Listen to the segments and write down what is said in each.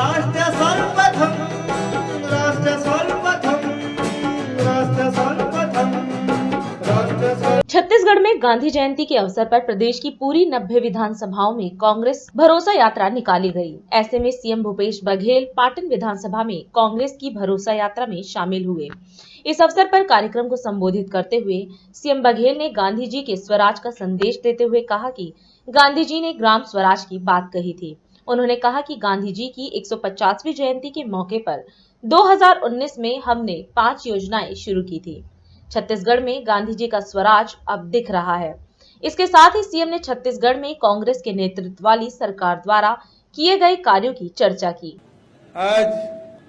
राष्ट्र सर्वप्रथम, राष्ट्र सर्वप्रथम, राष्ट्र सर्वप्रथम, राष्ट्र सर्व। छत्तीसगढ़ में गांधी जयंती के अवसर पर प्रदेश की पूरी 90 विधानसभाओं में कांग्रेस भरोसा यात्रा निकाली गई। ऐसे में सीएम भूपेश बघेल पाटन विधानसभा में कांग्रेस की भरोसा यात्रा में शामिल हुए। इस अवसर पर कार्यक्रम को संबोधित करते हुए सीएम बघेल ने गांधी जी के स्वराज का संदेश देते हुए कहा कि गांधी जी ने ग्राम स्वराज की बात कही थी। उन्होंने कहा कि गांधी जी की 150वीं जयंती के मौके पर 2019 में हमने 5 योजनाएं शुरू की थी। छत्तीसगढ़ में गांधी जी का स्वराज अब दिख रहा है। इसके साथ ही सीएम ने छत्तीसगढ़ में कांग्रेस के नेतृत्व वाली सरकार द्वारा किए गए कार्यों की चर्चा की। आज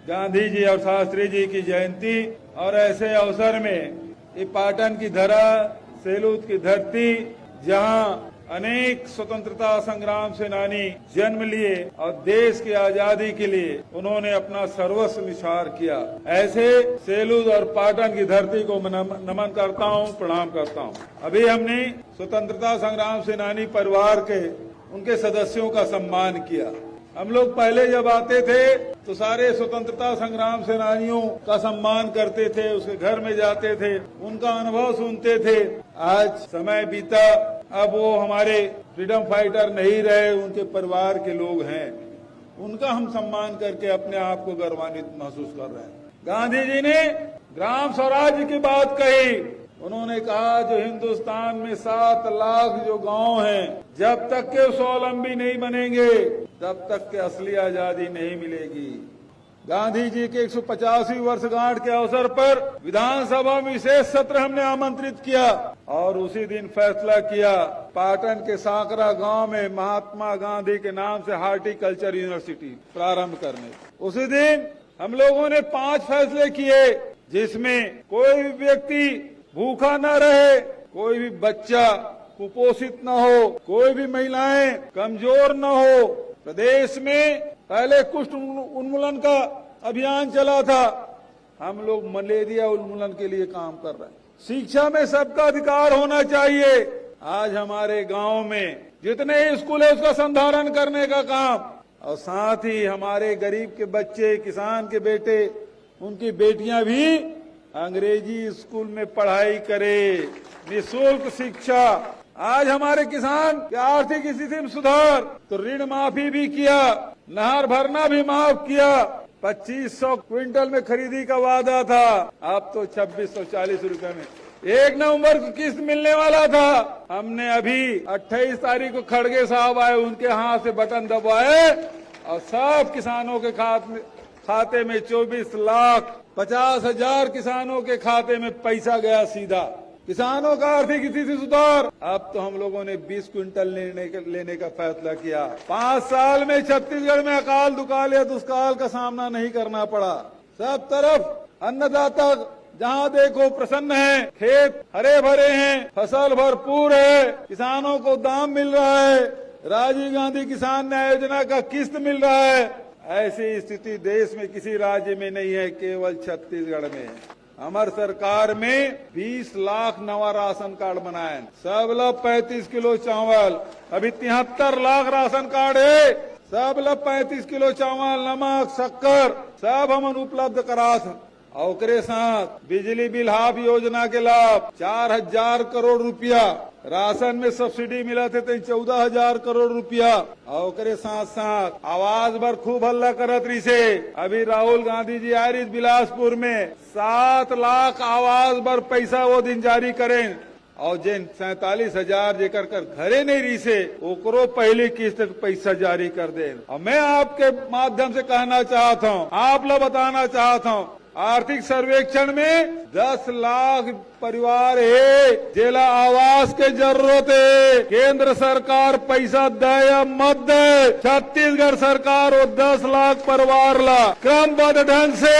गांधी जी और शास्त्री जी की जयंती और ऐसे अवसर में ये पाटन की धरा, सेलूत की धरती, जहां अनेक स्वतंत्रता संग्राम सेनानी जन्म लिए और देश की आजादी के लिए उन्होंने अपना सर्वस्व निछावर किया, ऐसे सेलूत और पाटन की धरती को नमन करता हूं, प्रणाम करता हूं। अभी हमने स्वतंत्रता संग्राम सेनानी परिवार के उनके सदस्यों का सम्मान किया। हम लोग पहले जब आते थे तो सारे स्वतंत्रता संग्राम सेनानियों का सम्मान करते थे, उसके घर में जाते थे, उनका अनुभव सुनते थे। आज समय बीता, अब वो हमारे फ्रीडम फाइटर नहीं रहे, उनके परिवार के लोग हैं, उनका हम सम्मान करके अपने आप को गौरवान्वित महसूस कर रहे हैं। गांधी जी ने ग्राम स्वराज की बात कही। उन्होंने कहा जो हिंदुस्तान में 7 लाख जो गांव हैं, जब तक के स्वावलंबी नहीं बनेंगे तब तक के असली आजादी नहीं मिलेगी। गांधी जी के 150वीं वर्षगांठ के अवसर पर विधानसभा में विशेष सत्र हमने आमंत्रित किया और उसी दिन फैसला किया पाटन के सांकरा गांव में महात्मा गांधी के नाम से हार्टिकल्चर यूनिवर्सिटी प्रारंभ करने। उसी दिन हम लोगों ने 5 फैसले किए, जिसमें कोई भी व्यक्ति भूखा न रहे, कोई भी बच्चा कुपोषित न हो, कोई भी महिलाएं कमजोर न हो। प्रदेश में पहले कुष्ठ उन्मूलन का अभियान चला था, हम लोग मलेरिया उन्मूलन के लिए काम कर रहे हैं। शिक्षा में सबका अधिकार होना चाहिए। आज हमारे गांव में जितने स्कूल है उसका संधारण करने का काम, और साथ ही हमारे गरीब के बच्चे, किसान के बेटे, उनकी बेटियां भी अंग्रेजी स्कूल में पढ़ाई करे, निःशुल्क शिक्षा। आज हमारे किसान की आर्थिक स्थिति में सुधार, तो ऋण माफी भी किया, नहर भरना भी माफ किया। 2500 क्विंटल में खरीदी का वादा था, अब तो 2640 रुपए में 1 नवंबर को किस्त मिलने वाला था। हमने अभी 28 तारीख को खड़गे साहब आए, उनके हाथ से बटन दबाए और सब किसानों के खाते में 24,50,000 किसानों के खाते में पैसा गया सीधा। किसानों का आर्थिक स्थिति सुधार। अब तो हम लोगों ने 20 क्विंटल लेने का फैसला किया। 5 साल में छत्तीसगढ़ में अकाल, दुकाल या दुष्काल का सामना नहीं करना पड़ा। सब तरफ अन्नदाता जहाँ देखो प्रसन्न है, खेत हरे भरे हैं, फसल भरपूर है, किसानों को दाम मिल रहा है, राजीव गांधी किसान न्याय योजना का किस्त मिल रहा है। ऐसी स्थिति देश में किसी राज्य में नहीं है, केवल छत्तीसगढ़ में। हमारी सरकार में 20 लाख नवा राशन कार्ड बनाए, सब लोग 35 किलो चावल, अभी 73 लाख राशन कार्ड है, सब लोग 35 किलो चावल, नमक, शक्कर सब हम उपलब्ध करा। और साथ बिजली बिल हाफ योजना के लाभ 4000 करोड़ रुपया, राशन में सब्सिडी मिला थे तो 14,000 करोड़ रुपया। और साथ साथ आवाज भर खूब हल्ला करत रही से, अभी राहुल गांधी जी आए रही बिलासपुर में 7 लाख आवाज भर पैसा वो दिन जारी करें, और जिन 47,000 जेकर कर घरे नहीं रही से ओकरो पहली किस्त पैसा जारी कर दे। और मैं आपके माध्यम से कहना चाहता हूँ, आप लोग बताना चाहता हूँ, आर्थिक सर्वेक्षण में 10 लाख परिवार है जेला आवास के जरूरत है। केंद्र सरकार पैसा दे या मत दे, छत्तीसगढ़ सरकार वो 10 लाख परिवार ला क्रमबद्ध ढंग से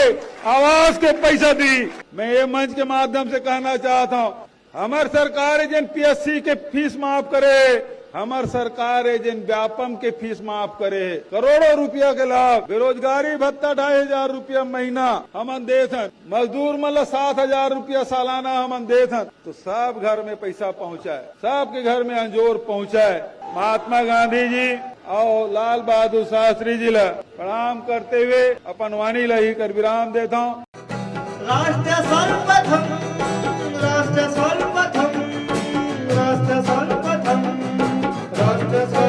आवास के पैसा दी। मैं ये मंच के माध्यम से कहना चाहता हूँ, हमार सरकार जिन PSC के फीस माफ करे, हमार सरकार जिन व्यापम के फीस माफ करे, करोड़ों रुपया के लाभ, बेरोजगारी भत्ता 2,500 रुपया महीना हमन देथन, मजदूर मतलब 7,000 रुपया सालाना हमन देथन, तो सब घर में पैसा पहुँचाए, सबके घर में अंजोर पहुँचाए। महात्मा गांधी जी और लाल बहादुर शास्त्री जी ला प्रणाम करते हुए अपन वाणी ला ही कर विराम देता हूँ। राष्ट्र सर्वप्रथम